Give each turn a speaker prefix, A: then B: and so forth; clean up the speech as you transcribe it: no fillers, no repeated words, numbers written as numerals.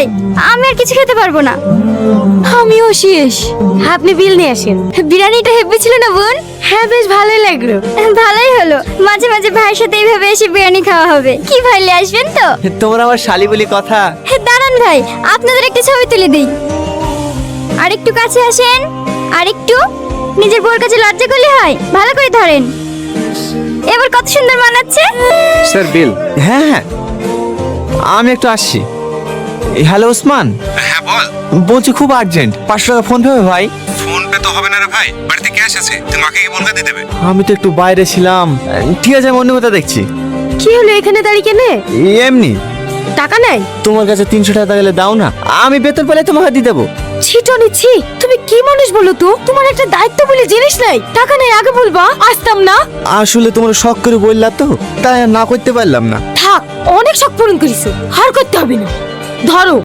A: ভাই, আমি আর কিছু খেতে পারবো না।
B: আমিও শেষ। আপনি বিল নিয়ে আসেন।
A: বিরিয়ানিটা হেব্বি ছিল না বোন?
B: হ্যাঁ, বেশ ভালোই লাগলো।
A: ভালোই হলো, মাঝে মাঝে ভাইয়ের সাথে এইভাবে এসে বিরিয়ানি খাওয়া হবে। কি ভাই, আসবেন তো?
C: তোমরা আমার শালি বলি কথা।
A: দাঁড়ান ভাই, আপনাদের একটা ছবি তুলে দিই। আর একটু কাছে আসেন, আর একটু। নিজের বউর কাছে লজ্জা করলে হয়? ভালো করে ধরেন। এবার কত সুন্দর মানাচ্ছে।
C: স্যার বিল। হ্যাঁ হ্যাঁ, আমি একটু আসছি। হ্যালো ওসমান।
D: হ্যাঁ বল।
C: বলছি খুব আর্জেন্ট, 500 টাকা ফোন পেবে ভাই?
D: ফোন পে তো হবে না রে ভাই, বাড়িতে ক্যাশ আছে, তুই মাকে কি বলকা দিয়ে দেবে?
C: আমি তো একটু বাইরে ছিলাম। ঠিক আছে, আমি অন্য কথা দেখছি।
B: কি হলো, এখানে দাঁড়িয়ে কেনে?
C: এমনি।
B: টাকা নাই?
C: তোমার কাছে 300 টাকা গেলে দাও না, আমি বেতন পেলে তোমাকে দিয়ে দেবো।
B: ছিটনি ছি, তুমি কি মানুষ বলো তো? তোমার একটা দায়িত্ব বলে জিনিস নাই। টাকা নাই আগে বলবা, আসতাম না।
C: আসলে তোমার শখ করে বললা তো, তাই আর না করতে পারলাম না।
B: থাক, অনেক শখ পূরণ করিস, আর করতে হবে না। ধরো।